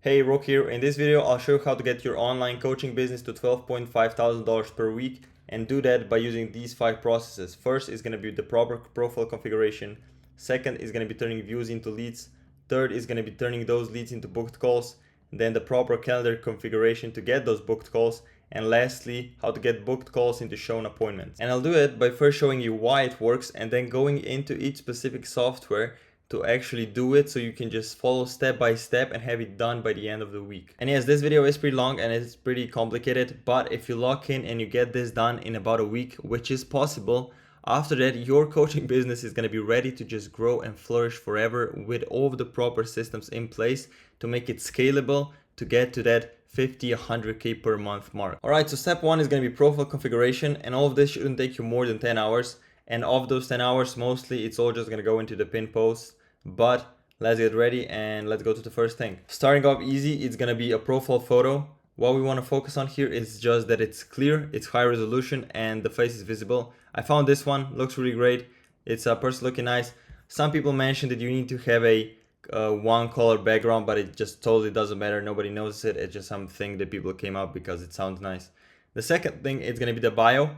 Hey, Rock here. In this video, I'll show you how to get your online coaching business to $12.5 thousand per week and do that by using these 5 processes. First is going to be the proper profile configuration. Second is going to be turning views into leads. Third is going to be turning those leads into booked calls. Then the proper calendar configuration to get those booked calls. And lastly, how to get booked calls into shown appointments. And I'll do it by first showing you why it works and then going into each specific software to actually do it so you can just follow step by step and have it done by the end of the week. And yes, this video is pretty long and it's pretty complicated, but if you lock in and you get this done in about a week, which is possible, after that your coaching business is going to be ready to just grow and flourish forever with all of the proper systems in place to make it scalable to get to that 50, 100K per month mark. Alright, so step 1 is going to be profile configuration, and all of this shouldn't take you more than 10 hours. And of those 10 hours, mostly it's all just going to go into the pin posts. But let's get ready and let's go to the first thing. Starting off easy, it's going to be a profile photo. What we want to focus on here is just that it's clear, it's high resolution, and the face is visible. I found this one, looks really great. It's a person looking nice. Some people mentioned that you need to have a one color background, but it just totally doesn't matter. Nobody notices it. It's just something that people came up because it sounds nice. The second thing is going to be the bio.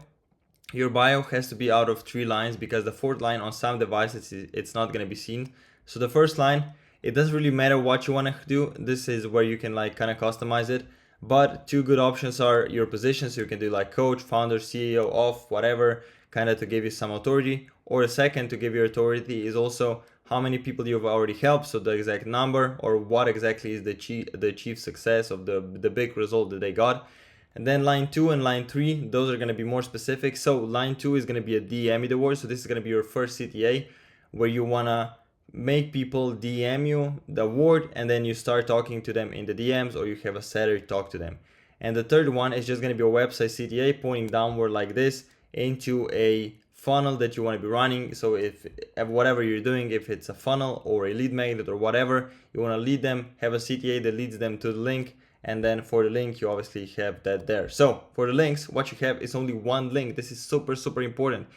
Your bio has to be out of 3 lines because the 4th line on some devices, it's not going to be seen. So the first line, it doesn't really matter what you want to do. This is where you can like kind of customize it. But 2 good options are your position. So you can do like coach, founder, CEO, off, whatever, kind of to give you some authority. Or the second to give you authority is also how many people you've already helped. So the exact number or what exactly is the chief success of the big result that they got. And then line 2 and line 3, those are going to be more specific. So line 2 is going to be a DM award. So this is going to be your first CTA where you want to make people DM you the award and then you start talking to them in the DMs or you have a seller talk to them. And the third one is just going to be a website CTA pointing downward like this into a funnel that you want to be running. So if whatever you're doing, if it's a funnel or a lead magnet or whatever, you want to lead them, have a CTA that leads them to the link. And then for the link, you obviously have that there. So for the links, what you have is only one link. This is super, super important.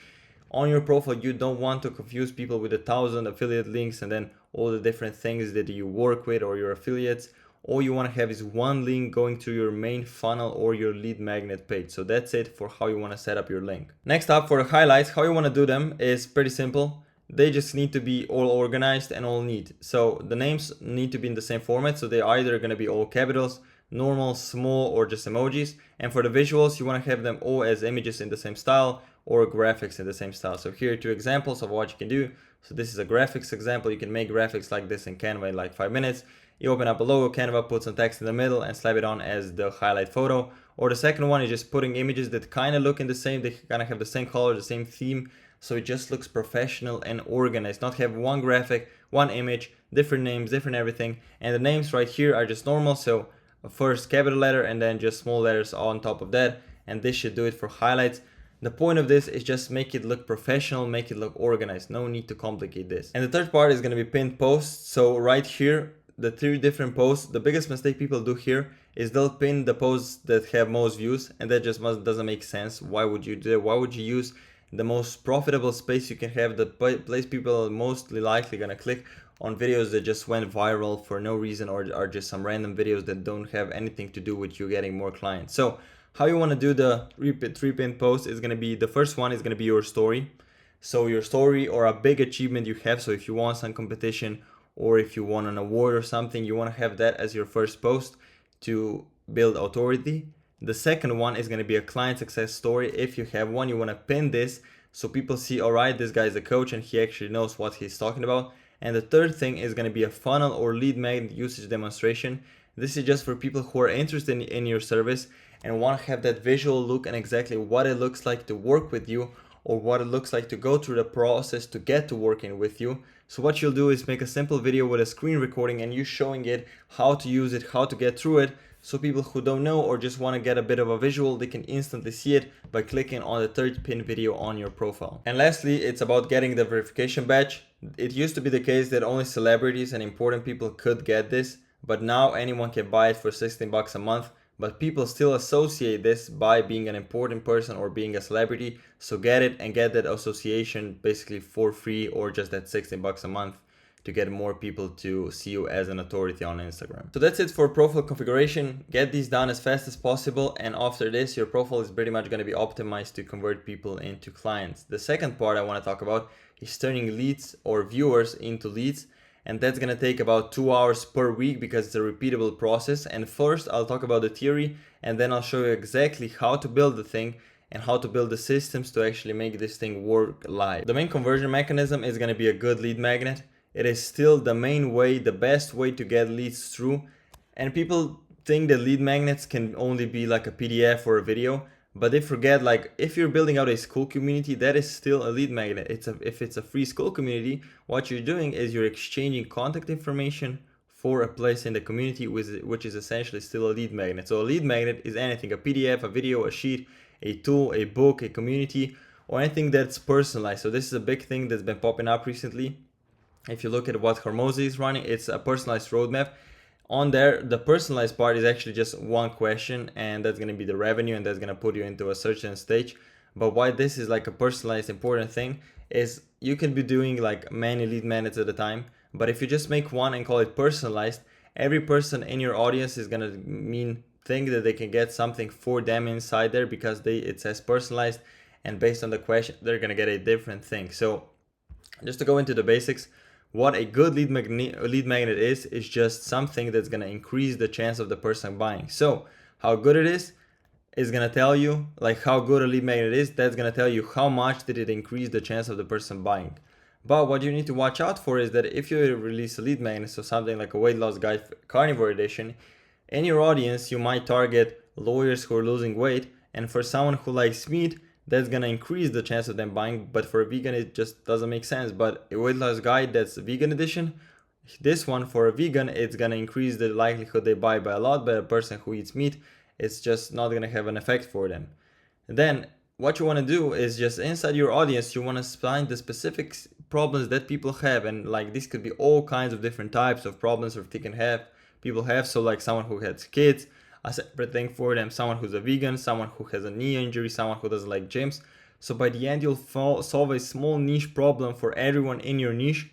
On your profile, you don't want to confuse people with 1,000 affiliate links and then all the different things that you work with or your affiliates. All you want to have is one link going to your main funnel or your lead magnet page. So that's it for how you want to set up your link. Next up, for the highlights, how you want to do them is pretty simple. They just need to be all organized and all neat. So the names need to be in the same format. So they're either going to be all capitals, normal, small, or just emojis. And for the visuals, you want to have them all as images in the same style or graphics in the same style. So here are 2 examples of what you can do. So this is a graphics example. You can make graphics like this in Canva in like 5 minutes. You open up a logo, Canva, put some text in the middle and slap it on as the highlight photo. Or the second one is just putting images that kind of look in the same, they kind of have the same color, the same theme. So it just looks professional and organized. Not have one graphic, one image, different names, different everything. And the names right here are just normal. So first capital letter and then just small letters on top of that. And this should do it for highlights. The point of this is just make it look professional, make it look organized. No need to complicate this. And the third part is going to be pinned posts. So right here, the 3 different posts, the biggest mistake people do here is they'll pin the posts that have most views, and that just doesn't make sense. Why would you do that? Why would you use the most profitable space you can have, the place people are mostly likely going to click on videos that just went viral for no reason or are just some random videos that don't have anything to do with you getting more clients. So how you want to do the 3 pin posts is going to be, the first one is going to be your story. So your story or a big achievement you have. So if you won some competition or if you won an award or something, you want to have that as your first post to build authority. The second one is going to be a client success story. If you have one, you want to pin this so people see, all right, this guy is a coach and he actually knows what he's talking about. And the third thing is going to be a funnel or lead magnet usage demonstration. This is just for people who are interested in your service and want to have that visual look and exactly what it looks like to work with you or what it looks like to go through the process to get to working with you. So what you'll do is make a simple video with a screen recording and you showing it how to use it, how to get through it. So people who don't know or just want to get a bit of a visual, they can instantly see it by clicking on the 3rd pin video on your profile. And lastly, it's about getting the verification badge. It used to be the case that only celebrities and important people could get this, but now anyone can buy it for 16 bucks a month. But people still associate this by being an important person or being a celebrity. So get it and get that association basically for free or just at 16 bucks a month to get more people to see you as an authority on Instagram. So that's it for profile configuration. Get these done as fast as possible, and after this your profile is pretty much going to be optimized to convert people into clients. The second part I want to talk about is turning leads or viewers into leads, and that's going to take about 2 hours per week because it's a repeatable process. And first I'll talk about the theory, and then I'll show you exactly how to build the thing and how to build the systems to actually make this thing work live. The main conversion mechanism is going to be a good lead magnet. It is still the main way, the best way to get leads through. And people think that lead magnets can only be like a PDF or a video, but they forget, like, if you're building out a school community, that is still a lead magnet. If it's a free school community, what you're doing is you're exchanging contact information for a place in the community, which is essentially still a lead magnet. So a lead magnet is anything: a PDF, a video, a sheet, a tool, a book, a community, or anything that's personalized. So this is a big thing that's been popping up recently. If you look at what Hormozi is running, it's a personalized roadmap. On there, the personalized part is actually just one question, and that's going to be the revenue, and that's going to put you into a certain stage. But why this is like a personalized important thing is you can be doing like many lead magnets at a time, but if you just make one and call it personalized, every person in your audience is going to think that they can get something for them inside there because it says personalized, and based on the question they're going to get a different thing. So just to go into the basics, what a good lead magnet is just something that's going to increase the chance of the person buying. So how good it is going to tell you, like how good a lead magnet is, that's going to tell you how much did it increase the chance of the person buying. But what you need to watch out for is that if you release a lead magnet, so something like a weight loss guide carnivore edition, in your audience you might target lawyers who are losing weight, and for someone who likes meat, that's going to increase the chance of them buying, but for a vegan it just doesn't make sense. But a weight loss guide that's a vegan edition, this one for a vegan, it's going to increase the likelihood they buy by a lot, but a person who eats meat, it's just not going to have an effect for them. Then what you want to do is just inside your audience, you want to find the specific problems that people have, and like this could be all kinds of different types of problems or people have. So like someone who has kids, a separate thing for them, someone who's a vegan, someone who has a knee injury, someone who doesn't like gyms. So by the end you'll solve a small niche problem for everyone in your niche,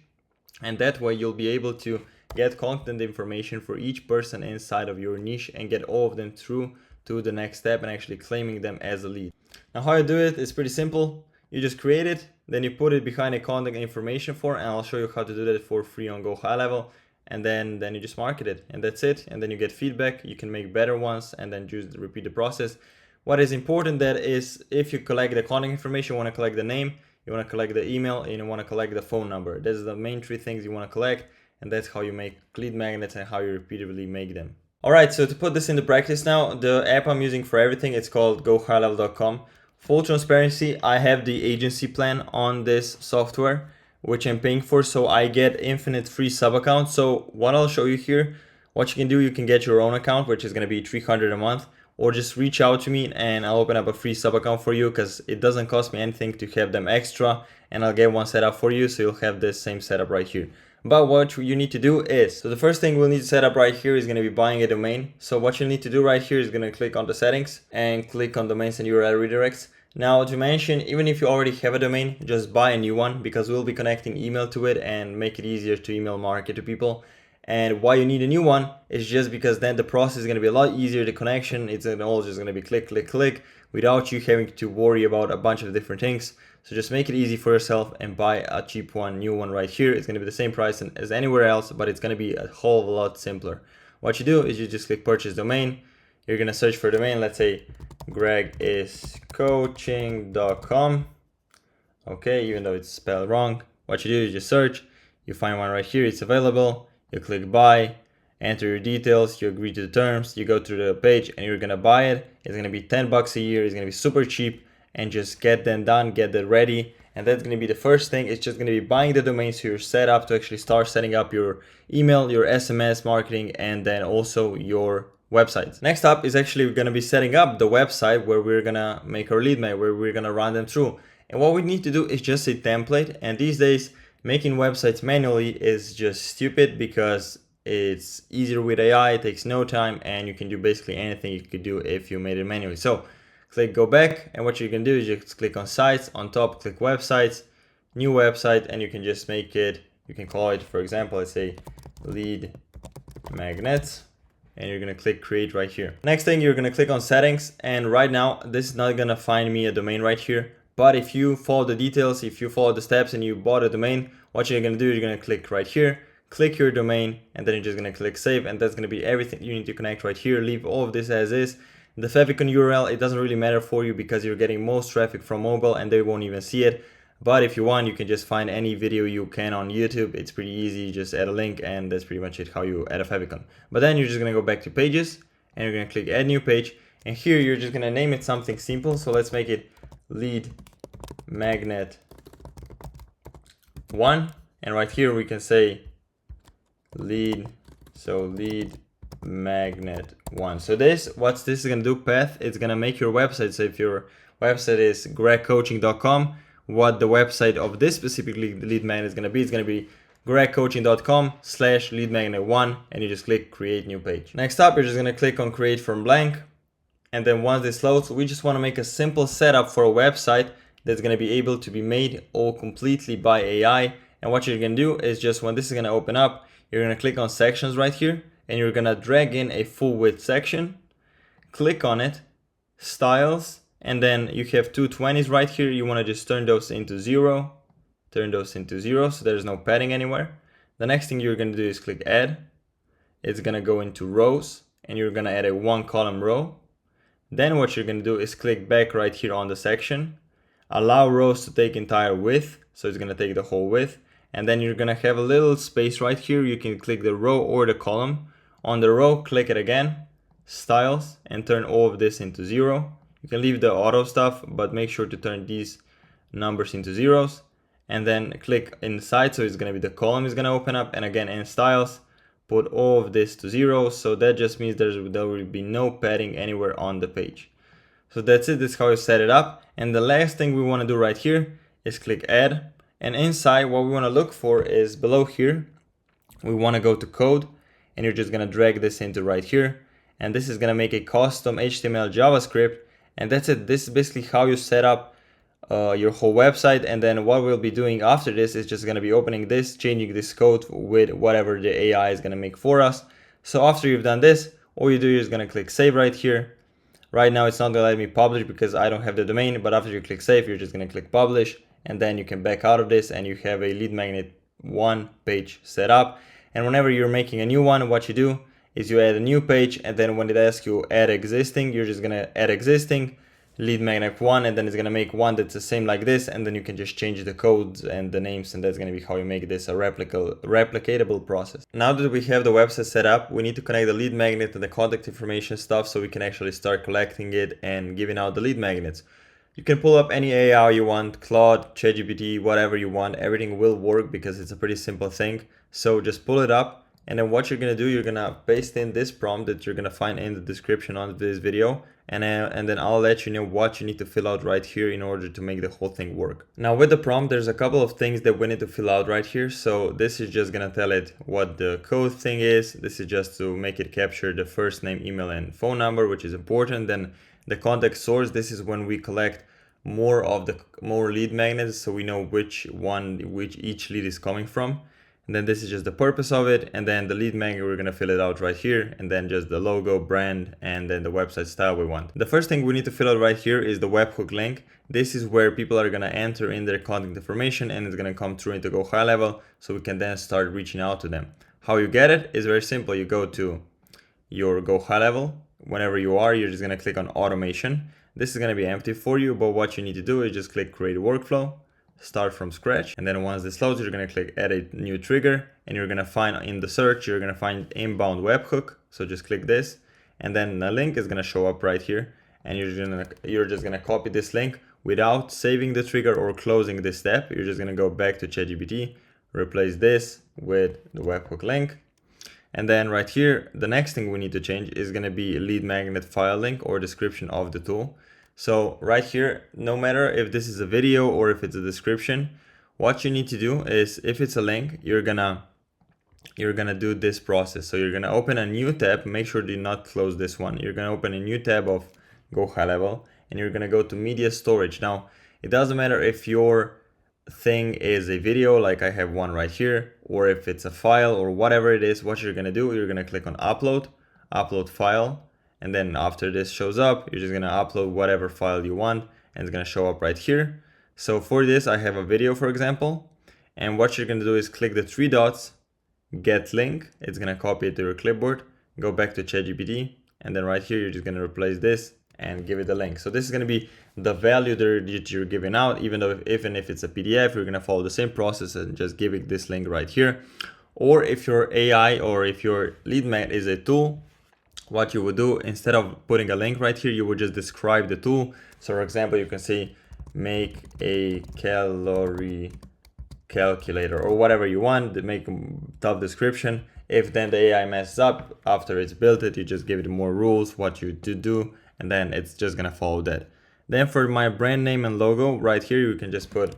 and that way you'll be able to get content information for each person inside of your niche and get all of them through to the next step and actually claiming them as a lead. Now how you do it is pretty simple. You just create it, then you put it behind a contact information form, and I'll show you how to do that for free on Go High Level. And then you just market it, and that's it. And then you get feedback, you can make better ones, and then just repeat the process. What is important that is, if you collect the contact information, you want to collect the name, you want to collect the email, and you want to collect the phone number. Those are the main three things you want to collect, and that's how you make lead magnets and how you repeatedly make them. Alright, so to put this into practice now, the app I'm using for everything, it's called gohighlevel.com. Full transparency, I have the agency plan on this software, which I'm paying for, so I get infinite free sub accounts. So what I'll show you here, what you can do, you can get your own account, which is going to be $300 a month, or just reach out to me and I'll open up a free sub account for you, because it doesn't cost me anything to have them extra, and I'll get one set up for you, so you'll have this same setup right here. But what you need to do is, so the first thing we'll need to set up right here is going to be buying a domain. So what you need to do right here is going to click on the settings and click on domains and URL redirects. Now to mention, even if you already have a domain, just buy a new one, because we'll be connecting email to it and make it easier to email market to people. And why you need a new one is just because then the process is going to be a lot easier. The connection, it's all just going to be click, click, click, without you having to worry about a bunch of different things. So just make it easy for yourself and buy a cheap one, new one right here. It's going to be the same price as anywhere else, but it's going to be a whole lot simpler. What you do is you just click purchase domain. You're going to search for domain. Let's say gregiscoaching.com. Okay, even though it's spelled wrong. What you do is just search. You find one right here. It's available. You click buy, enter your details, you agree to the terms, you go through the page, and you're going to buy it. It's going to be $10 a year. It's going to be super cheap. And just get them done, get that ready, and that's going to be the first thing. It's just going to be buying the domain, so you're set up to actually start setting up your email, your SMS marketing, and then also your website. Next up is actually going to be setting up the website where we're going to make our lead magnet, where we're going to run them through. And what we need to do is just a template, and these days making websites manually is just stupid, because it's easier with AI, it takes no time, and you can do basically anything you could do if you made it manually. So click go back, and what you can do is just click on sites, on top click websites, new website, and you can just make it You can call it, for example, let's say lead magnets, and you're gonna click create right here. Next thing, you're gonna click on settings, and right now this is not gonna find me a domain right here, but if you follow the details, if you follow the steps and you bought a domain, what you're gonna do, you're gonna click right here, click your domain, and then you're just gonna click save, and that's gonna be everything you need to connect right here. Leave all of this as is. The favicon URL, it doesn't really matter for you because you're getting most traffic from mobile and they won't even see it. But if you want, you can just find any video you can on YouTube. It's pretty easy, just add a link, and that's pretty much it, how you add a favicon. But then you're just gonna go back to pages, and you're gonna click add new page, and here you're just gonna name it something simple. So let's make it lead magnet 1, and right here we can say lead magnet 1. So what this is gonna do, path, it's gonna make your website. So if your website is gregcoaching.com, what the website of this specifically lead magnet is gonna be, it's gonna be gregcoaching.com/lead magnet 1, and you just click create new page. Next up, you're just gonna click on create from blank, and then once this loads, we just wanna make a simple setup for a website that's gonna be able to be made all completely by AI. And what you're gonna do is just when this is gonna open up, you're gonna click on sections right here, and you're gonna drag in a full width section, click on it, styles, and then you have 220s right here. You wanna just turn those into 0, so there's no padding anywhere. The next thing you're gonna do is click add. It's gonna go into rows, and you're gonna add a 1 column row. Then what you're gonna do is click back right here on the section, allow rows to take entire width, so it's gonna take the whole width, and then you're gonna have a little space right here. You can click the row or the column. On the row, click it again, styles, and turn all of this into 0. You can leave the auto stuff, but make sure to turn these numbers into zeros, and then click inside, so it's gonna be the column is gonna open up, and again in styles, put all of this to 0. So that just means there will be no padding anywhere on the page. So that's it, that's how you set it up. And the last thing we wanna do right here is click add, and inside what we wanna look for is below here, we wanna go to code, and you're just gonna drag this into right here, and this is gonna make a custom HTML JavaScript, and that's it. This is basically how you set up your whole website. And then what we'll be doing after this is just gonna be opening this, changing this code with whatever the AI is gonna make for us. So after you've done this, all you do is gonna click save right here. Right now it's not gonna let me publish because I don't have the domain, but after you click save, you're just gonna click publish, and then you can back out of this, and you have a lead magnet 1 page set up. And whenever you're making a new one, what you do is you add a new page, and then when it asks you add existing, you're just gonna add existing lead magnet 1, and then it's gonna make one that's the same like this, and then you can just change the codes and the names, and that's gonna be how you make this a replicatable process. Now that we have the website set up, we need to connect the lead magnet and the contact information stuff so we can actually start collecting it and giving out the lead magnets. You can pull up any AI you want, Claude, ChatGPT, whatever you want, everything will work because it's a pretty simple thing. So just pull it up, and then what you're gonna do, you're gonna paste in this prompt that you're gonna find in the description on this video, and then I'll let you know what you need to fill out right here in order to make the whole thing work. Now with the prompt, there's a couple of things that we need to fill out right here. So this is just gonna tell it what the code thing is. This is just to make it capture the first name, email, and phone number, which is important. Then the contact source, this is when we collect more lead magnets, so we know which each lead is coming from. And then this is just the purpose of it, and then the lead magnet, we're gonna fill it out right here, and then just the logo, brand, and then the website style we want. The first thing we need to fill out right here is the webhook link. This is where people are gonna enter in their contact information, and it's gonna come through into Go High Level, so we can then start reaching out to them. How you get it is very simple. You go to your Go High Level. Whenever you are, you're just gonna click on automation. This is gonna be empty for you, but what you need to do is just click create workflow, start from scratch, and then once this loads, you're gonna click add a new trigger, and you're gonna find in the search, you're gonna find inbound webhook. So just click this, and then the link is gonna show up right here, and you're just gonna copy this link without saving the trigger or closing this step. You're just gonna go back to ChatGPT, replace this with the webhook link, and then right here, the next thing we need to change is gonna be lead magnet file link or description of the tool. So right here, no matter if this is a video or if it's a description, what you need to do is, if it's a link, you're gonna do this process. So you're gonna open a new tab, make sure do not close this one. You're gonna open a new tab of Go High Level, and you're gonna go to media storage. Now, it doesn't matter if your thing is a video, like I have one right here, or if it's a file or whatever it is, what you're gonna do, you're gonna click on upload file, and then after this shows up, you're just gonna upload whatever file you want, and it's gonna show up right here. So for this, I have a video, for example, and what you're gonna do is click the three dots, get link, it's gonna copy it to your clipboard, go back to ChatGPT, and then right here, you're just gonna replace this and give it a link. So this is gonna be the value that you're giving out, even if it's a PDF, you're gonna follow the same process and just give it this link right here. Or if your AI or if your lead magnet is a tool, what you would do, instead of putting a link right here, you would just describe the tool. So for example, you can say, make a calorie calculator or whatever you want, to make a tough description. If then the AI messes up after it's built it, you just give it more rules, what you to do, and then it's just gonna follow that. Then for my brand name and logo, right here, you can just put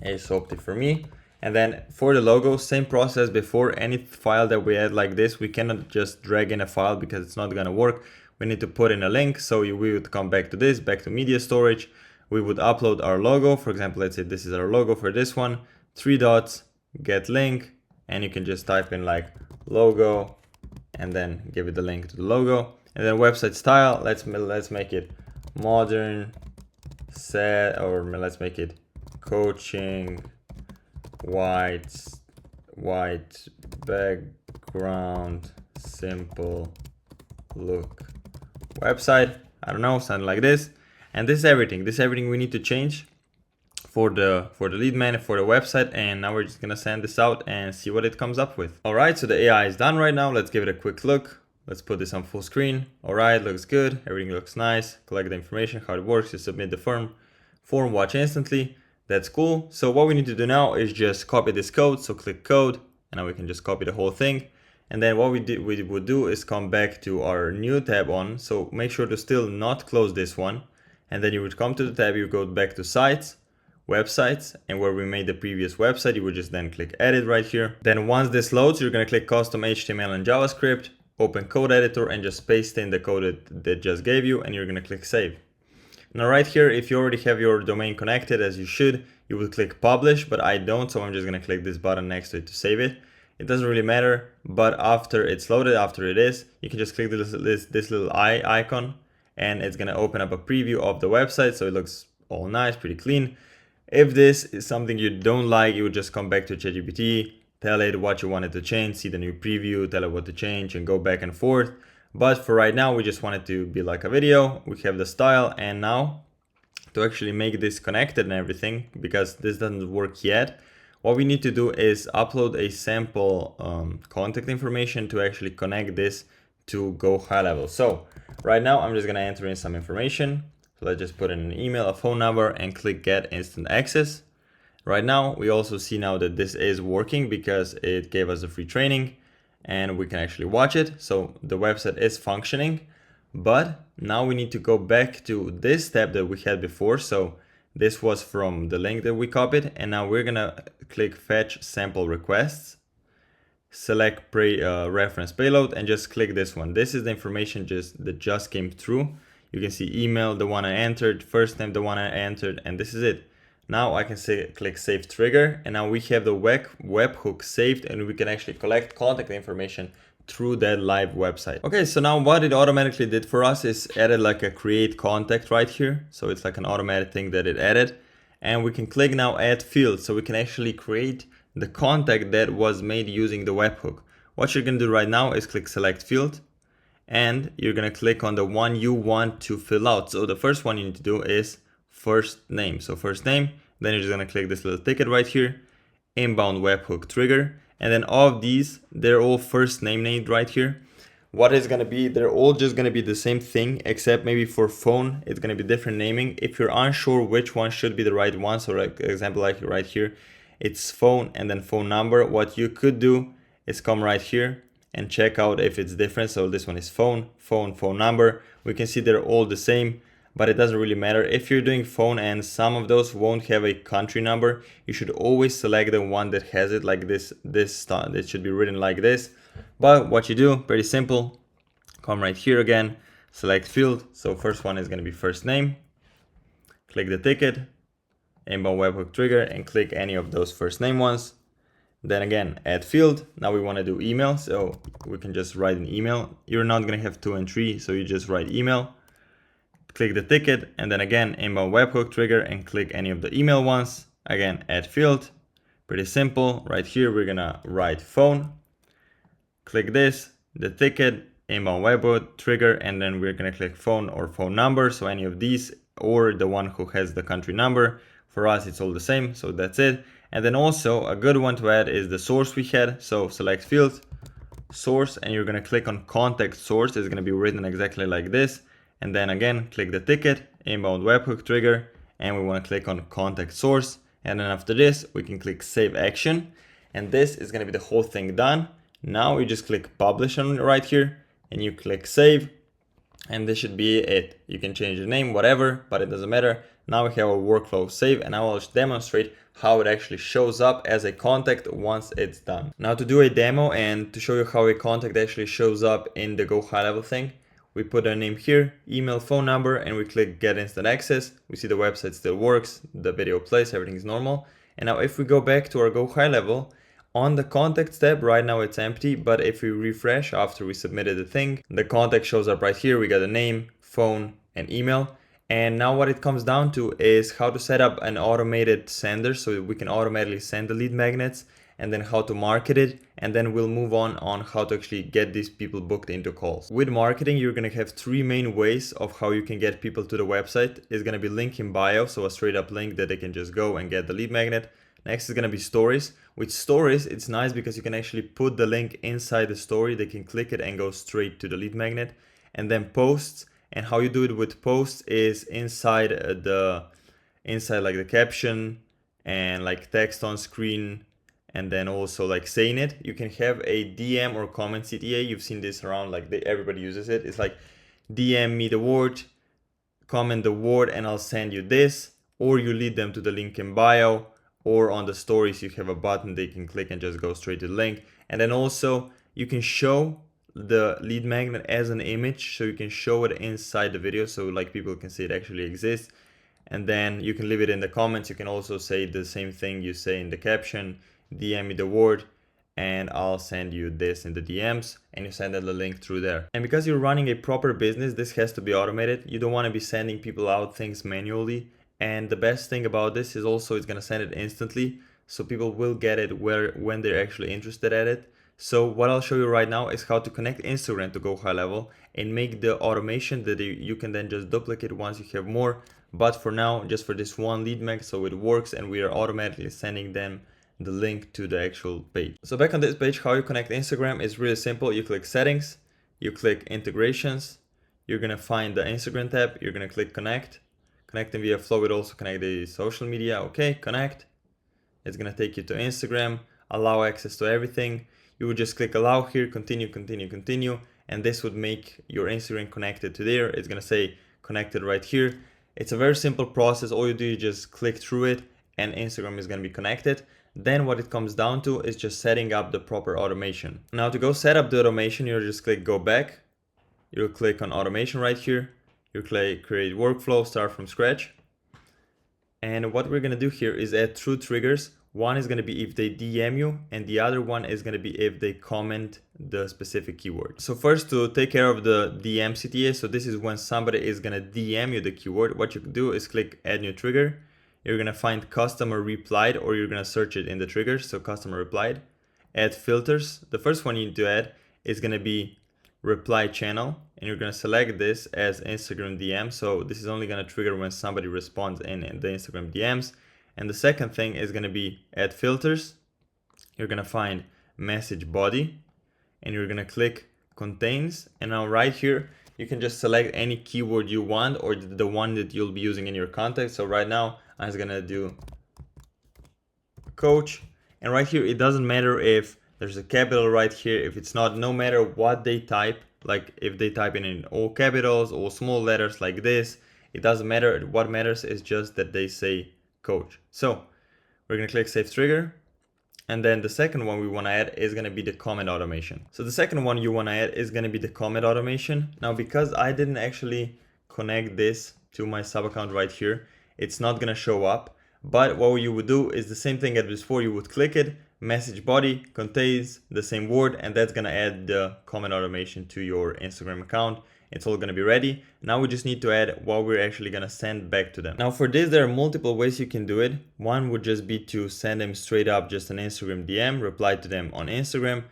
a soapy for me. And then for the logo, same process before. Any file that we add like this, we cannot just drag in a file because it's not gonna work. We need to put in a link. So we would come back to this, back to media storage. We would upload our logo. For example, let's say this is our logo for this one. Three dots, get link, and you can just type in like logo and then give it the link to the logo. And then website style, let's make it modern set, or let's make it coaching white background simple look website. I don't know, something like this. And this is everything we need to change for the lead magnet, for the website. And now we're just gonna send this out and see what it comes up with. All right, so the AI is done right now. Let's give it a quick look. Let's put this on full screen. All right, looks good. Everything looks nice. Collect the information, how it works. You submit the form, watch instantly. That's cool. So what we need to do now is just copy this code. So click code, and now we can just copy the whole thing. And then what we would do is come back to our new tab on. So make sure to still not close this one. And then you would come to the tab, you go back to sites, websites, and where we made the previous website, you would just then click edit right here. Then once this loads, you're gonna click custom HTML and JavaScript, open code editor, and just paste in the code that just gave you, and you're gonna click save. Now right here, if you already have your domain connected, as you should, you would click publish, but I don't, so I'm just gonna click this button next to it to save it. It doesn't really matter, but after it's loaded, after it is, you can just click this little eye icon, and it's gonna open up a preview of the website, so it looks all nice, pretty clean. If this is something you don't like, you would just come back to ChatGPT, tell it what you wanted to change, see the new preview, tell it what to change, and go back and forth. But for right now, we just want it to be like a video. We have the style, and now to actually make this connected and everything, because this doesn't work yet, what we need to do is upload a sample contact information to actually connect this to go high level. So right now, I'm just gonna enter in some information. So let's just put in an email, a phone number, and click get instant access. Right now, we also see now that this is working because it gave us a free training and we can actually watch it. So the website is functioning, but now we need to go back to this tab that we had before. So this was from the link that we copied, and now we're gonna click fetch sample requests, select reference payload, and just click this one. This is the information that just came through. You can see email, the one I entered, first name, the one I entered, and this is it. Now I can click save trigger, and now we have the webhook saved, and we can actually collect contact information through that live website. Okay, so now what it automatically did for us is added like a create contact right here. So it's like an automatic thing that it added, and we can click now add field, so we can actually create the contact that was made using the webhook. What you're gonna do right now is click select field, and you're gonna click on the one you want to fill out. So the first one you need to do is first name. So first name, then you're just gonna click this little ticket right here, inbound webhook trigger, and then all of these, they're all first name named right here. What is gonna be, they're all just gonna be the same thing, except maybe for phone, it's gonna be different naming. If you're unsure which one should be the right one, so like example like right here, it's phone and then phone number. What you could do is come right here and check out if it's different. So this one is phone number. We can see they're all the same, but it doesn't really matter. If you're doing phone and some of those won't have a country number, you should always select the one that has it like this. It should be written like this. But what you do, pretty simple, come right here again, select field. So first one is gonna be first name, click the ticket, inbound webhook trigger, and click any of those first name ones. Then again, add field. Now we want to do email, so we can just write an email. You're not going to have 2 and 3, so you just write email. Click the ticket, and then again, inbound webhook trigger, and click any of the email ones. Again, add field. Pretty simple. Right here, we're going to write phone. Click this, the ticket, inbound webhook trigger, and then we're going to click phone or phone number. So any of these, or the one who has the country number. For us, it's all the same, so that's it. And then also a good one to add is the source we had. So select field, source, and you're going to click on contact source. It's going to be written exactly like this. And then again, click the ticket, inbound webhook trigger, and we want to click on contact source. And then after this, we can click save action. And this is going to be the whole thing done. Now you just click publish on right here, and you click save. And this should be it. You can change the name, whatever, but it doesn't matter. Now we have our workflow saved, and I will demonstrate how it actually shows up as a contact once it's done. Now to do a demo and to show you how a contact actually shows up in the Go High Level thing, we put our name here, email, phone number, and we click get instant access. We see the website still works, the video plays, everything is normal. And now if we go back to our Go High Level, on the contacts tab, right now it's empty, but if we refresh after we submitted the thing, the contact shows up right here. We got a name, phone, and email. And now what it comes down to is how to set up an automated sender so we can automatically send the lead magnets, and then how to market it. And then we'll move on how to actually get these people booked into calls. With marketing, you're going to have 3 main ways of how you can get people to the website. It's going to be link in bio, so a straight up link that they can just go and get the lead magnet. Next is going to be stories. With stories, it's nice because you can actually put the link inside the story. They can click it and go straight to the lead magnet. And then posts, and how you do it with posts is inside like the caption and like text on screen, and then also like saying it. You can have a DM or comment CTA. You've seen this around, like everybody uses it. It's like DM me the word, comment the word, and I'll send you this. Or you lead them to the link in bio. Or on the stories, you have a button they can click and just go straight to the link. And then also you can show the lead magnet as an image, so you can show it inside the video, so like people can see it actually exists. And then you can leave it in the comments. You can also say the same thing you say in the caption, DM me the word, and I'll send you this in the DMs, and you send them the link through there. And because you're running a proper business, this has to be automated. You don't want to be sending people out things manually. And the best thing about this is also it's going to send it instantly, so people will get it when they're actually interested at it. So what I'll show you right now is how to connect Instagram to Go High Level and make the automation that you can then just duplicate once you have more. But for now, just for this one lead mag, so it works and we are automatically sending them the link to the actual page. So back on this page, how you connect Instagram is really simple. You click settings, you click integrations, you're going to find the Instagram tab, you're going to click connect. Connecting via Flow would also connect the social media. Okay, connect. It's gonna take you to Instagram, allow access to everything. You would just click allow here, continue, continue, continue, and this would make your Instagram connected to there. It's gonna say connected right here. It's a very simple process. All you do is just click through it and Instagram is gonna be connected. Then what it comes down to is just setting up the proper automation. Now to go set up the automation, you'll just click go back. You'll click on automation right here. You click create workflow, start from scratch. And what we're gonna do here is add 2 triggers. One is gonna be if they DM you, and the other one is gonna be if they comment the specific keyword. So first, to take care of the DM CTA, so this is when somebody is gonna DM you the keyword. What you can do is click add new trigger. You're gonna find customer replied, or you're gonna search it in the triggers, so customer replied. Add filters. The first one you need to add is gonna be reply channel, and you're going to select this as Instagram DM. So this is only going to trigger when somebody responds in the Instagram DMs. And the second thing is going to be add filters. You're going to find message body, and you're going to click contains. And now right here, you can just select any keyword you want, or the one that you'll be using in your content. So right now I'm just going to do coach. And right here, it doesn't matter if there's a capital right here. If it's not, no matter what they type, like if they type in all capitals or small letters like this, it doesn't matter. What matters is just that they say coach. So we're gonna click save trigger. And then the second one we wanna add is gonna be the comment automation. So the second one you wanna add is gonna be the comment automation. Now, because I didn't actually connect this to my sub account right here, it's not gonna show up. But what you would do is the same thing as before. You would click it, message body contains the same word, and that's gonna add the comment automation to your Instagram account. It's all gonna be ready. Now we just need to add what we're actually gonna send back to them. Now for this, there are multiple ways you can do it. One would just be to send them straight up just an Instagram DM, reply to them on Instagram.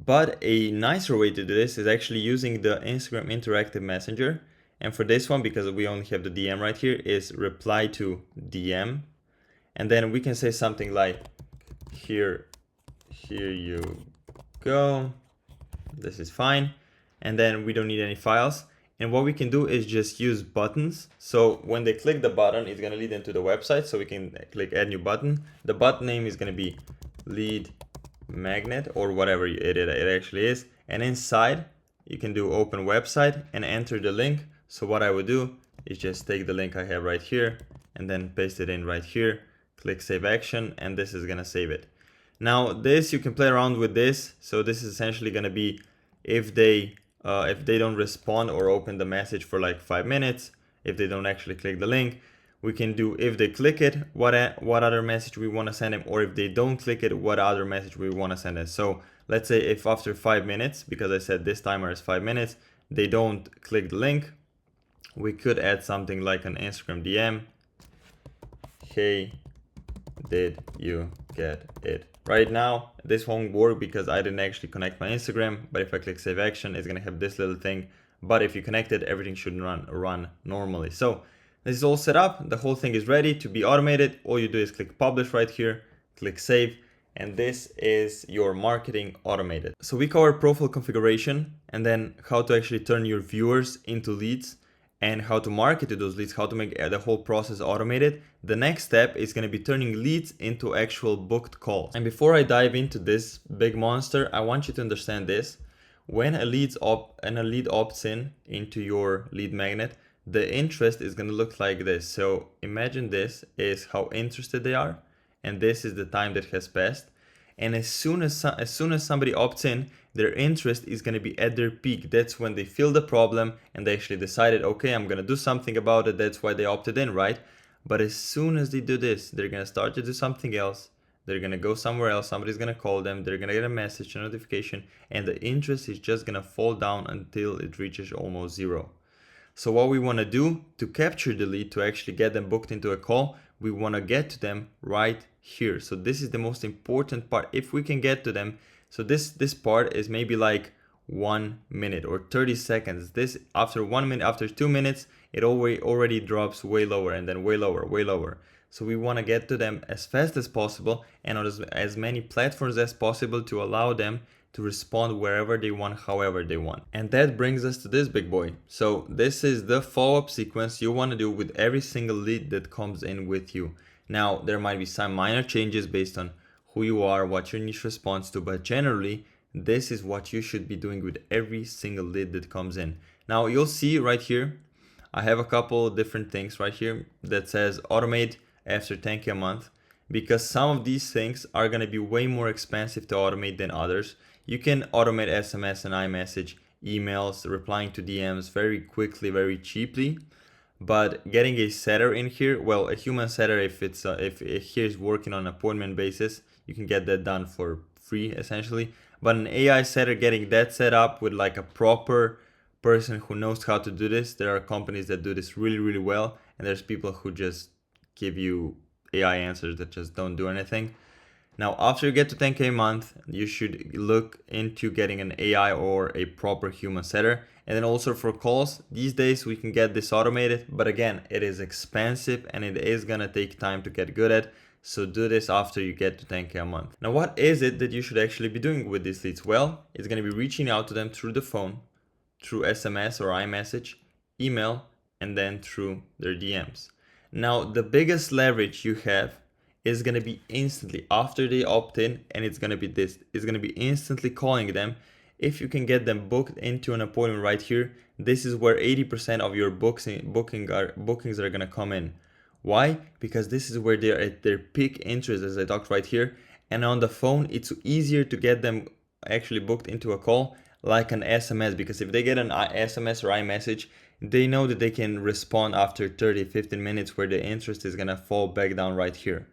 But a nicer way to do this is actually using the Instagram interactive messenger. And for this one, because we only have the DM right here, is reply to DM. And then we can say something like, here you go. This is fine. And then we don't need any files. And what we can do is just use buttons. So when they click the button, it's gonna lead them to the website. So we can click add new button. The button name is gonna be lead magnet or whatever it actually is. And inside you can do open website and enter the link. So what I would do is just take the link I have right here and then paste it in right here, click save action, and this is gonna save it. Now this, you can play around with this. So this is essentially gonna be if they don't respond or open the message for like 5 minutes, if they don't actually click the link, we can do if they click it, what other message we want to send them, or if they don't click it, what other message we want to send them. So let's say if after 5 minutes, because I said this timer is 5 minutes, they don't click the link, we could add something like an Instagram DM. Hey, did you get it? Right now, this won't work because I didn't actually connect my Instagram, but if I click save action, it's gonna have this little thing. But if you connect it, everything should run normally. So this is all set up. The whole thing is ready to be automated. All you do is click publish right here, click save, and this is your marketing automated. So we covered profile configuration and then how to actually turn your viewers into leads and how to market to those leads, how to make the whole process automated. The next step is going to be turning leads into actual booked calls. And before I dive into this big monster, I want you to understand this. When a lead opts in into your lead magnet, the interest is going to look like this. So imagine this is how interested they are, and this is the time that has passed. And as soon as somebody opts in, their interest is going to be at their peak. That's when they feel the problem and they actually decided, okay, I'm going to do something about it. That's why they opted in, right? But as soon as they do this, they're going to start to do something else. They're going to go somewhere else. Somebody's going to call them. They're going to get a message, a notification, and the interest is just going to fall down until it reaches almost zero. So what we want to do to capture the lead, to actually get them booked into a call, we want to get to them right here. So this is the most important part. If we can get to them, so this part is maybe like 1 minute or 30 seconds. This after 1 minute, after 2 minutes, it already drops way lower and then way lower, way lower. So we want to get to them as fast as possible and on as many platforms as possible to allow them to respond wherever they want, however they want. And that brings us to this big boy. So this is the follow-up sequence you want to do with every single lead that comes in with you. Now, there might be some minor changes based on who you are, what your niche responds to, but generally, this is what you should be doing with every single lead that comes in. Now, you'll see right here, I have a couple different things right here that says automate after 10K a month, because some of these things are going to be way more expensive to automate than others. You can automate SMS and iMessage, emails, replying to DMs very quickly, very cheaply. But getting a setter in here, well, a human setter, if here's working on an appointment basis, you can get that done for free essentially. But an AI setter, getting that set up with like a proper person who knows how to do this. There are companies that do this really, really well, and there's people who just give you AI answers that just don't do anything. Now, after you get to 10K a month, you should look into getting an AI or a proper human setter. And then also for calls, these days we can get this automated, but again, it is expensive and it is gonna take time to get good at. So do this after you get to 10K a month. Now, what is it that you should actually be doing with these leads? Well, it's gonna be reaching out to them through the phone, through SMS or iMessage, email, and then through their DMs. Now, the biggest leverage you have is going to be instantly after they opt in, and it's going to be this. It's going to be instantly calling them. If you can get them booked into an appointment right here, this is where 80% of your bookings are going to come in. Why? Because this is where they're at their peak interest, as I talked right here. And on the phone, it's easier to get them actually booked into a call like an SMS, because if they get an SMS or iMessage, they know that they can respond after 30-15 minutes, where the interest is going to fall back down right here.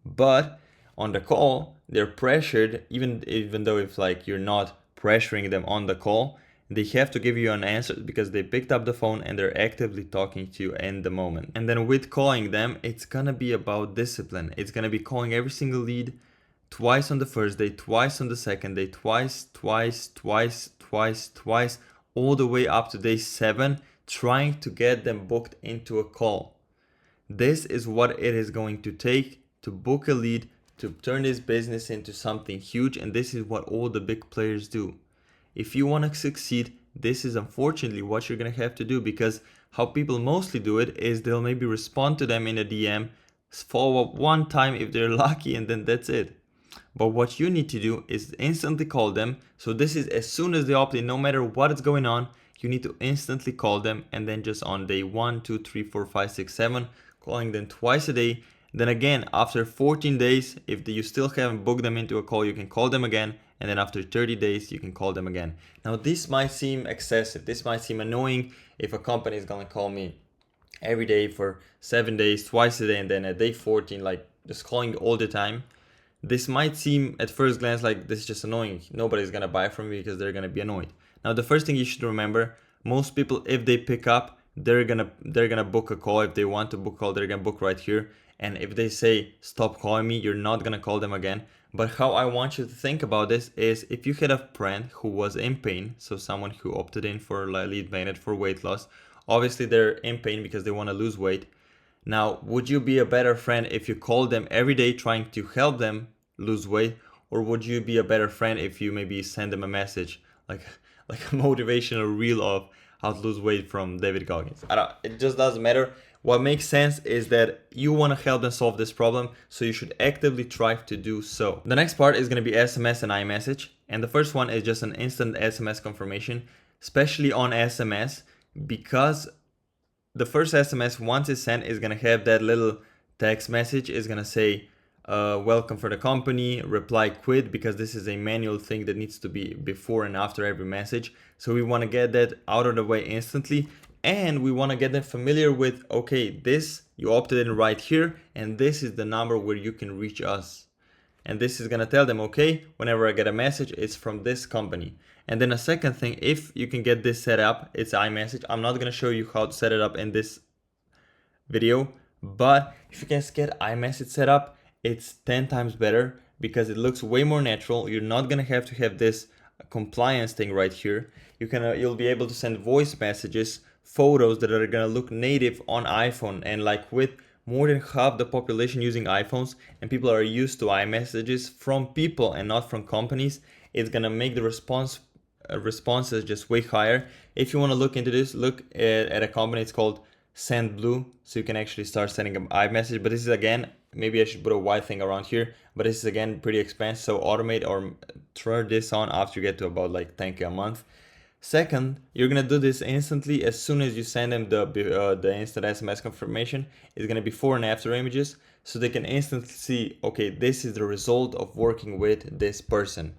But on the call, they're pressured, even though if like you're not pressuring them on the call, they have to give you an answer because they picked up the phone and they're actively talking to you in the moment. And then with calling them, it's gonna be about discipline. It's gonna be calling every single lead twice on the first day, twice on the second day, twice, all the way up to day 7, trying to get them booked into a call. This is what it is going to take to book a lead, to turn this business into something huge, and this is what all the big players do. If you want to succeed, this is unfortunately what you're going to have to do, because how people mostly do it is they'll maybe respond to them in a DM, follow up one time if they're lucky, and then that's it. But what you need to do is instantly call them. So this is as soon as they opt in, no matter what is going on, you need to instantly call them, and then just on day 1, 2, 3, 4, 5, 6, 7, calling them twice a day. Then again, after 14 days, if you still haven't booked them into a call, you can call them again. And then after 30 days, you can call them again. Now, this might seem excessive. This might seem annoying if a company is going to call me every day for 7 days, twice a day, and then at day 14, like just calling all the time. This might seem at first glance like this is just annoying. Nobody's going to buy from me because they're going to be annoyed. Now, the first thing you should remember, most people, if they pick up, they're gonna book a call. If they want to book a call, they're gonna book right here. And if they say stop calling me, you're not gonna call them again. But how I want you to think about this is, if you had a friend who was in pain, so someone who opted in for lead magnet for weight loss, obviously they're in pain because they want to lose weight. Now, would you be a better friend if you called them every day trying to help them lose weight, or would you be a better friend if you maybe send them a message like a motivational reel of how to lose weight from David Goggins? It just doesn't matter. What makes sense is that you want to help them solve this problem, so you should actively try to do so. The next part is going to be SMS and iMessage, and the first one is just an instant SMS confirmation, especially on SMS, because the first SMS, once it's sent, is going to have that little text message. Is going to say, welcome for the company, reply quit, because this is a manual thing that needs to be before and after every message. So we want to get that out of the way instantly. And we want to get them familiar with, okay, this, you opted in right here, and this is the number where you can reach us. And this is going to tell them, okay, whenever I get a message, it's from this company. And then a second thing, if you can get this set up, it's iMessage. I'm not going to show you how to set it up in this video, but if you can get iMessage set up, it's 10 times better because it looks way more natural. You're not going to have this compliance thing right here. You'll be able to send voice messages, photos that are going to look native on iPhone, and like with more than half the population using iPhones, and people are used to iMessages from people and not from companies, it's going to make the responses just way higher. If you want to look into this, look at a company. It's called SendBlue, so you can actually start sending an iMessage. But this is, again, maybe I should put a white thing around here, but this is again pretty expensive, so automate or turn this on after you get to about like 10K a month. Second, you're gonna do this instantly. As soon as you send them the instant SMS confirmation, it's gonna be before and after images, so they can instantly see, okay, this is the result of working with this person.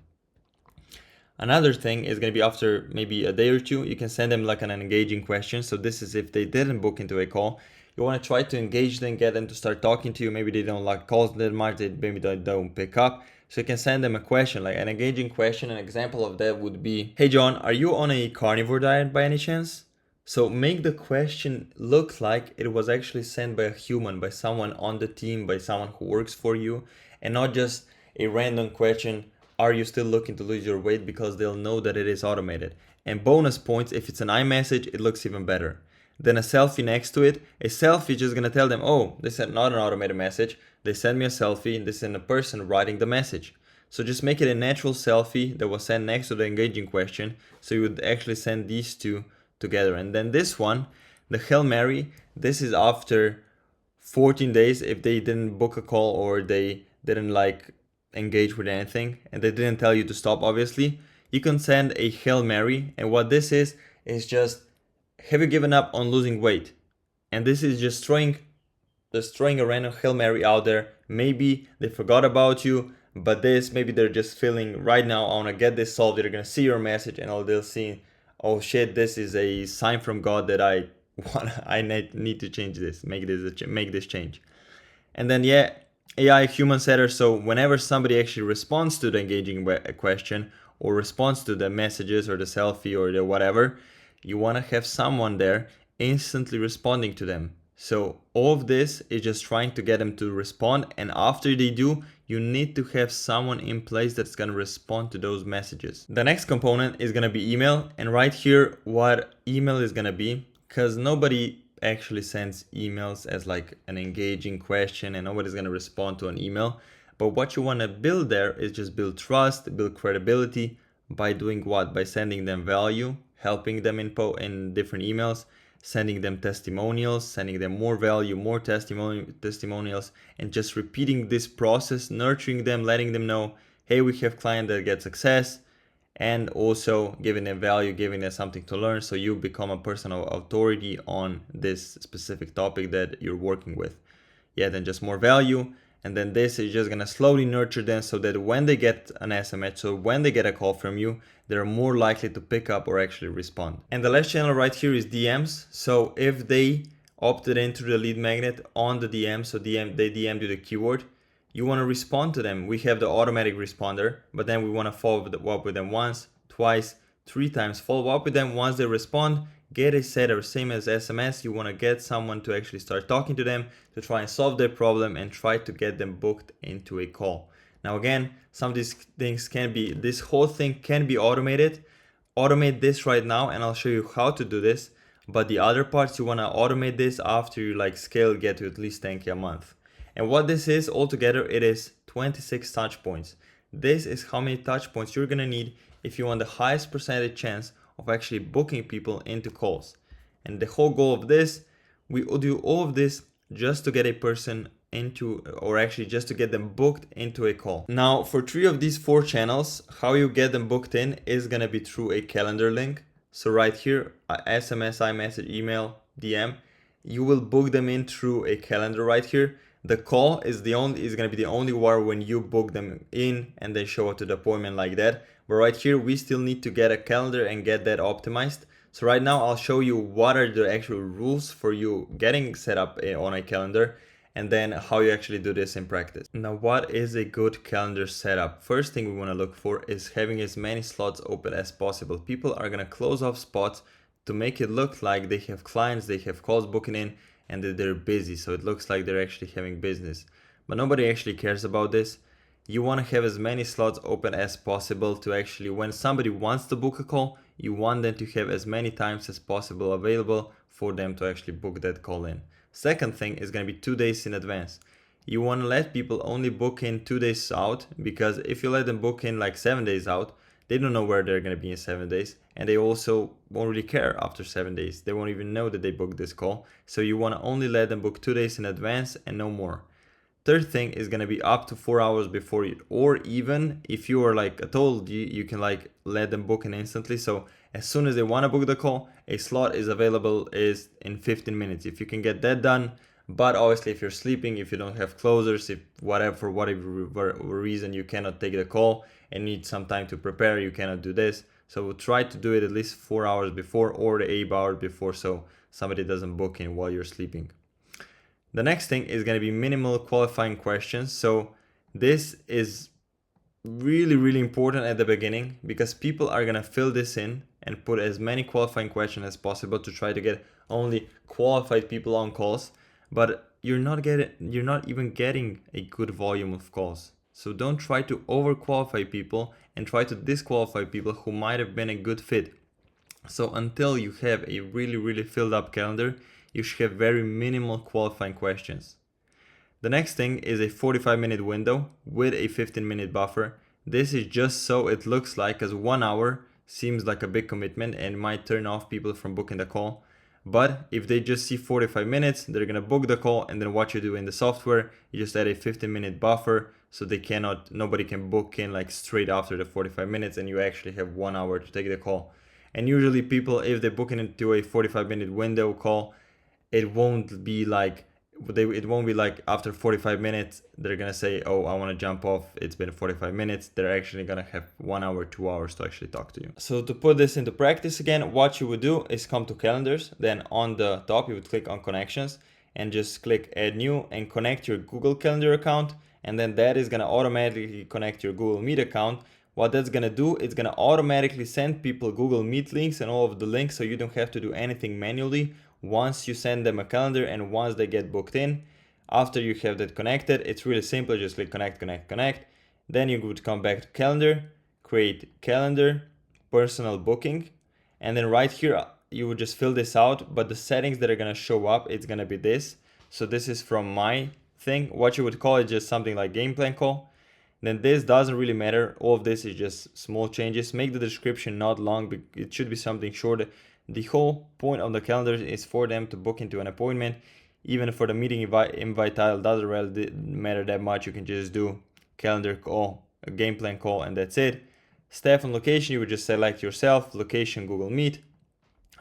Another thing is gonna be after maybe a day or two, you can send them like an engaging question. So this is if they didn't book into a call. You want to try to engage them, get them to start talking to you. Maybe they don't like calls that much, maybe they don't pick up. So you can send them a question, like an engaging question. An example of that would be, hey John, are you on a carnivore diet by any chance? So make the question look like it was actually sent by a human, by someone on the team, by someone who works for you, and not just a random question, are you still looking to lose your weight, because they'll know that it is automated. And bonus points, if it's an iMessage, it looks even better. Then a selfie next to it. A selfie is just going to tell them, oh, this is not an automated message. They sent me a selfie, and this is a person writing the message. So just make it a natural selfie that was sent next to the engaging question. So you would actually send these two together. And then this one, the Hail Mary, this is after 14 days if they didn't book a call or they didn't like engage with anything and they didn't tell you to stop, obviously. You can send a Hail Mary, and what this is just, have you given up on losing weight? And this is just throwing a random Hail Mary out there. Maybe they forgot about you, but maybe they're just feeling right now, I want to get this solved. They're going to see your message and they'll see, oh shit, this is a sign from God that I need to change this, make this change. And then AI human setter. So whenever somebody actually responds to the engaging question or responds to the messages or the selfie or the whatever, you want to have someone there instantly responding to them. So all of this is just trying to get them to respond, and after they do, you need to have someone in place that's going to respond to those messages. The next component is going to be email, and right here what email is going to be, because nobody actually sends emails as like an engaging question and nobody's going to respond to an email. But what you want to build there is just build trust, build credibility by doing what? By sending them value, helping them in different emails, sending them testimonials, sending them more value, more testimonials, and just repeating this process, nurturing them, letting them know, hey, we have client that get success, and also giving them value, giving them something to learn, so you become a person of authority on this specific topic that you're working with. Yeah, then just more value, and then this is just gonna slowly nurture them so that when they get an SMS, so when they get a call from you, they're more likely to pick up or actually respond. And the last channel right here is DMs. So if they opted into the lead magnet on the DM, so they DM'd you the keyword, you want to respond to them. We have the automatic responder, but then we want to follow up with them once, twice, 3 times, follow up with them. Once they respond, get a setter, same as SMS. You want to get someone to actually start talking to them to try and solve their problem and try to get them booked into a call. Now again, some of these things this whole thing can be automated. Automate this right now and I'll show you how to do this. But the other parts, you want to automate this after you like scale, get to at least 10K a month. And what this is altogether, it is 26 touch points. This is how many touch points you're gonna need if you want the highest percentage chance of actually booking people into calls. And the whole goal of this, we will do all of this just to get a person into, or actually just to get them booked into a call. Now for 3 of these 4 channels, how you get them booked in is gonna be through a calendar link. So right here, SMS, iMessage, email, DM, you will book them in through a calendar right here. The call is gonna be the only one when you book them in and they show up to the appointment like that. But right here, we still need to get a calendar and get that optimized. So right now I'll show you what are the actual rules for you getting set up on a calendar, and then how you actually do this in practice. Now, what is a good calendar setup? First thing we want to look for is having as many slots open as possible. People are gonna close off spots to make it look like they have clients, they have calls booking in, and that they're busy, so it looks like they're actually having business. But nobody actually cares about this. You want to have as many slots open as possible to actually, when somebody wants to book a call, you want them to have as many times as possible available for them to actually book that call in. Second thing is going to be 2 days in advance. You want to let people only book in 2 days out, because if you let them book in like 7 days out, they don't know where they're going to be in 7 days, and they also won't really care after 7 days. They won't even know that they booked this call. So you want to only let them book 2 days in advance and no more. Third thing is going to be up to 4 hours before you, or even if you are like told, you can like let them book in instantly. So as soon as they want to book the call, a slot is available is in 15 minutes. If you can get that done, but obviously if you're sleeping, if you don't have closers, if for whatever reason you cannot take the call and need some time to prepare, you cannot do this. So we'll try to do it at least 4 hours before or the 8 hours before, so somebody doesn't book in while you're sleeping. The next thing is going to be minimal qualifying questions. So this is really important at the beginning, because people are going to fill this in and put as many qualifying questions as possible to try to get only qualified people on calls, but you're not even getting a good volume of calls. So don't try to overqualify people and try to disqualify people who might have been a good fit. So until you have a really filled up calendar, you should have very minimal qualifying questions. The next thing is a 45-minute window with a 15-minute buffer. This is just so it looks like, as 1 hour seems like a big commitment and might turn off people from booking the call. But if they just see 45 minutes, they're gonna book the call, and then what you do in the software, you just add a 15-minute buffer so nobody can book in like straight after the 45 minutes, and you actually have 1 hour to take the call. And usually people, if they book into a 45-minute window call, it won't be like after 45 minutes they're gonna say, oh, I want to jump off, it's been 45 minutes. They're actually gonna have 1 hour, 2 hours to actually talk to you. So to put this into practice again, what you would do is come to calendars, then on the top you would click on connections, and just click add new and connect your Google Calendar account, and then that is gonna automatically connect your Google Meet account. What that's gonna do, it's gonna automatically send people Google Meet links and all of the links, so you don't have to do anything manually once you send them a calendar and once they get booked in. After you have that connected, it's really simple, just click connect, connect, connect. Then you would come back to calendar, create calendar, personal booking, and then right here you would just fill this out, but the settings that are gonna show up, it's gonna be this. So this is from my thing. What you would call it just something like game plan call. Then this doesn't really matter. All of this is just small changes. Make the description not long, it should be something short. The whole point of the calendar is for them to book into an appointment. Even for the meeting invite title, doesn't really matter that much. You can just do calendar call, a game plan call, and that's it. Staff and location, you would just select yourself, location, Google Meet.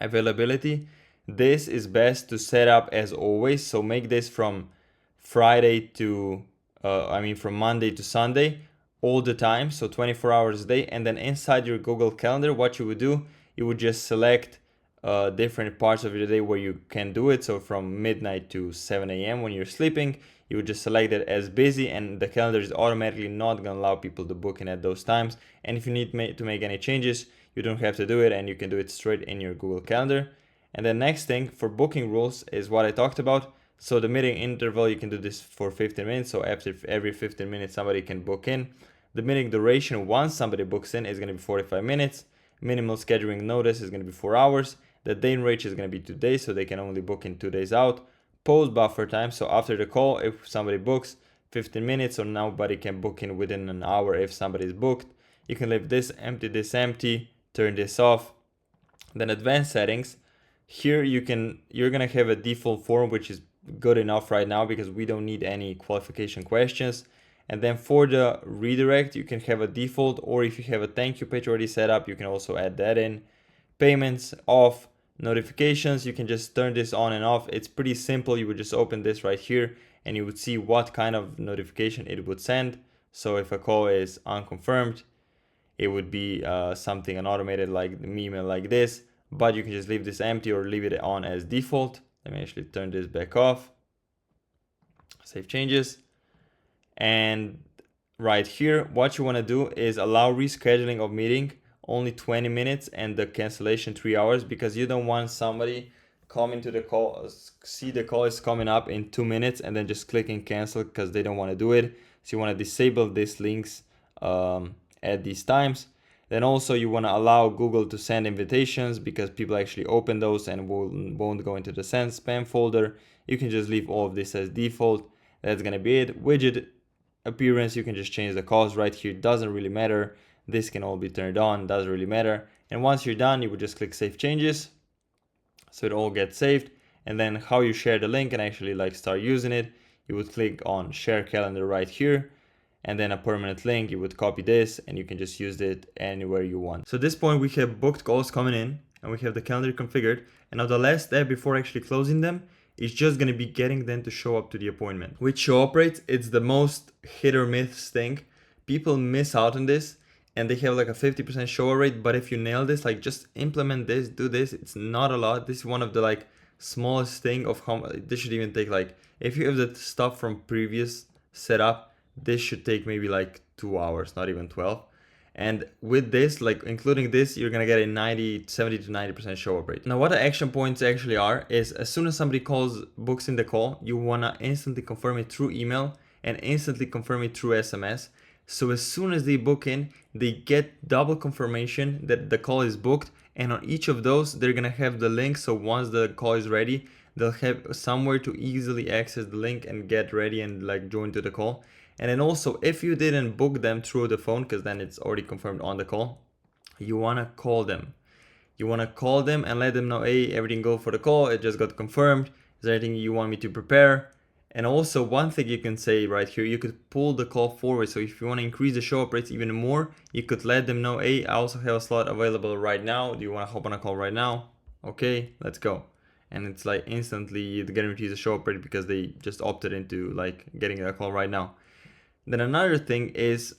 Availability, this is best to set up as always, so make this from Friday to from Monday to Sunday all the time, so 24 hours a day. And then inside your Google Calendar, what you would do, you would just select different parts of your day where you can do it. So from midnight to 7 a.m. when you're sleeping, you would just select it as busy, and the calendar is automatically not going to allow people to book in at those times. And if you need to make any changes, you don't have to do it, and you can do it straight in your Google Calendar. And the next thing for booking rules is what I talked about. So the meeting interval, you can do this for 15 minutes. So after every 15 minutes, somebody can book in. The meeting duration once somebody books in is going to be 45 minutes. Minimal scheduling notice is going to be 4 hours. The day rate is going to be 2 days, so they can only book in 2 days out. Post buffer time, so after the call, if somebody books 15 minutes, so nobody can book in within an hour if somebody is booked. You can leave this empty, turn this off. Then advanced settings. Here you're gonna have a default form, which is good enough right now because we don't need any qualification questions. And then for the redirect, you can have a default, or if you have a thank you page already set up, you can also add that in. Payments off. Notifications, you can just turn this on and off. It's pretty simple. You would just open this right here and you would see what kind of notification it would send. So if a call is unconfirmed, it would be something an automated like the email like this, but you can just leave this empty or leave it on as default. Let me actually turn this back off. Save changes. And right here, what you want to do is allow rescheduling of meeting only 20 minutes and the cancellation 3 hours, because you don't want somebody coming to the call, see the call is coming up in 2 minutes and then just clicking cancel because they don't want to do it. So you want to disable these links at these times. Then also you want to allow Google to send invitations because people actually open those and won't go into the send spam folder. You can just leave all of this as default. That's going to be it. Widget appearance, you can just change the calls right here. Doesn't really matter. This can all be turned on, doesn't really matter. And once you're done, you would just click save changes. So it all gets saved. And then how you share the link and actually like start using it, you would click on share calendar right here. And then a permanent link, you would copy this and you can just use it anywhere you want. So at this point we have booked calls coming in and we have the calendar configured. And now the last step before actually closing them is just going to be getting them to show up to the appointment. With show up rates, it's the most hit or miss thing. People miss out on this and they have like a 50% show up rate. But if you nail this, like just implement this, do this, it's not a lot. This is one of the like smallest thing of how this should even take, like if you have the stuff from previous setup, this should take maybe like 2 hours, not even 12. And with this, like including this, you're gonna get a 70 to 90% show up rate. Now what the action points actually are is as soon as somebody books in the call, you wanna instantly confirm it through email and instantly confirm it through SMS. So as soon as they book in, they get double confirmation that the call is booked. And on each of those, they're gonna have the link. So once the call is ready, they'll have somewhere to easily access the link and get ready and like join to the call. And then also, if you didn't book them through the phone, because then it's already confirmed on the call, you want to call them. You want to call them and let them know, hey, everything go for the call. It just got confirmed. Is there anything you want me to prepare? And also one thing you can say right here, you could pull the call forward. So if you want to increase the show up rates even more, you could let them know, hey, I also have a slot available right now. Do you want to hop on a call right now? Okay, let's go. And it's like instantly it guarantees a show up rate because they just opted into like getting a call right now. Then another thing is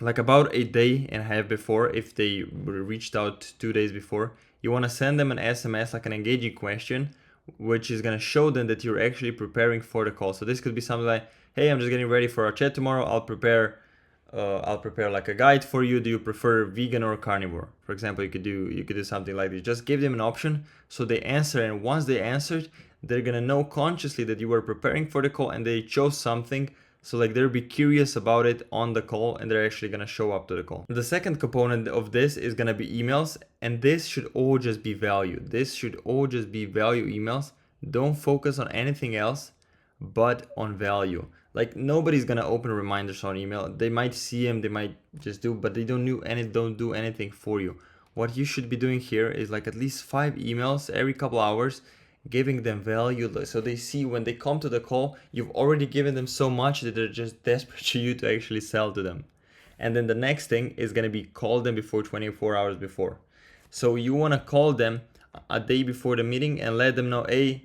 like about a day and a half before, if they reached out 2 days before, you want to send them an SMS, like an engaging question, which is going to show them that you're actually preparing for the call. So this could be something like, hey, I'm just getting ready for our chat tomorrow. I'll prepare like a guide for you. Do you prefer vegan or carnivore? For example, you could do something like this. Just give them an option so they answer, and once they answered, they're gonna know consciously that you were preparing for the call and they chose something. So like they'll be curious about it on the call and they're actually gonna show up to the call. The second component of this is gonna be emails, and this should all just be value. This should all just be value emails. Don't focus on anything else but on value. Like nobody's gonna open reminders on email. They might see them, they might just do, but they don't do anything for you. What you should be doing here is like at least 5 emails every couple hours, giving them value, so they see when they come to the call, you've already given them so much that they're just desperate for you to actually sell to them. And then the next thing is gonna be call them before 24 hours before. So you wanna call them a day before the meeting and let them know, hey,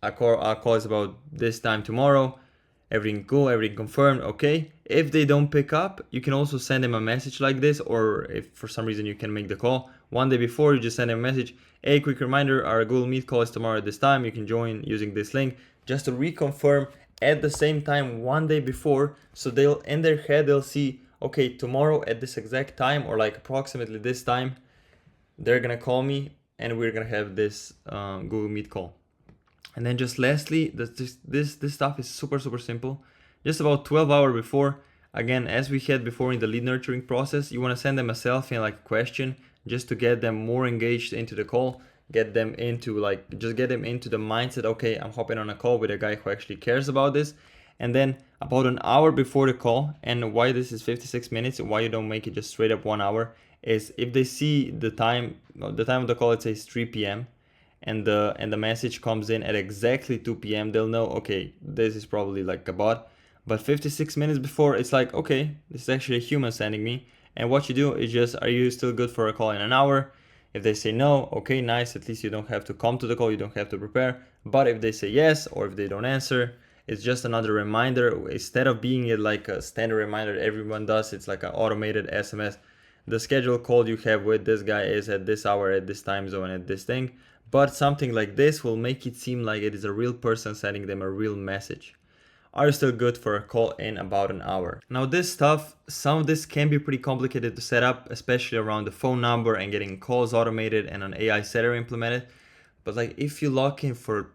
our call is about this time tomorrow. Everything cool, everything confirmed, okay. If they don't pick up, you can also send them a message like this, or if for some reason you can make the call one day before, you just send them a message, hey, quick reminder, our Google Meet call is tomorrow at this time, you can join using this link, just to reconfirm at the same time one day before, so they'll, in their head, they'll see, okay, tomorrow at this exact time, or like approximately this time, they're gonna call me and we're gonna have this Google Meet call. And then just lastly, this stuff is super simple. Just about 12 hours before, again, as we had before in the lead nurturing process, you want to send them a selfie and like a question just to get them more engaged into the call, get them into the mindset, okay, I'm hopping on a call with a guy who actually cares about this. And then about an hour before the call, and why this is 56 minutes and why you don't make it just straight up 1 hour, is if they see the time of the call, it says 3 p.m. and the message comes in at exactly 2 p.m. they'll know, okay, this is probably like a bot. But 56 minutes before, it's like, okay, this is actually a human sending me. And what you do is just, are you still good for a call in an hour? If they say no, okay, nice, at least you don't have to come to the call, you don't have to prepare. But if they say yes, or if they don't answer, it's just another reminder. Instead of being it like a standard reminder that everyone does, it's like an automated SMS. The scheduled call you have with this guy is at this hour, at this time zone, at this thing. But something like this will make it seem like it is a real person sending them a real message. Are you still good for a call in about an hour? Now this stuff, some of this can be pretty complicated to set up, especially around the phone number and getting calls automated and an AI setter implemented. But like if you lock in for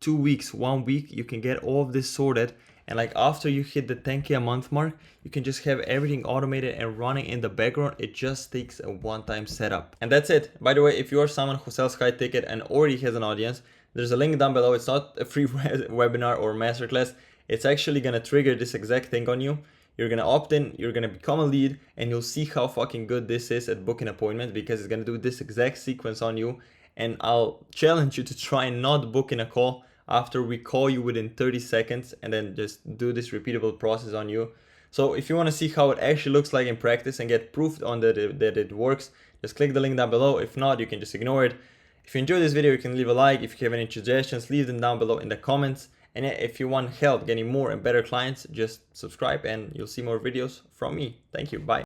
2 weeks, 1 week, you can get all of this sorted. And like after you hit the 10K a month mark, you can just have everything automated and running in the background. It just takes a one-time setup. And that's it. By the way, if you are someone who sells high ticket and already has an audience, there's a link down below. It's not a free webinar or masterclass. It's actually gonna trigger this exact thing on you. You're gonna opt in, you're gonna become a lead, and you'll see how fucking good this is at booking appointments, because it's gonna do this exact sequence on you. And I'll challenge you to try and not book in a call after we call you within 30 seconds, and then just do this repeatable process on you. So if you want to see how it actually looks like in practice and get proof on that it works, just click the link down below. If not, you can just ignore it. If you enjoyed this video, you can leave a like. If you have any suggestions, leave them down below in the comments. And if you want help getting more and better clients, just subscribe and you'll see more videos from me. Thank you. Bye.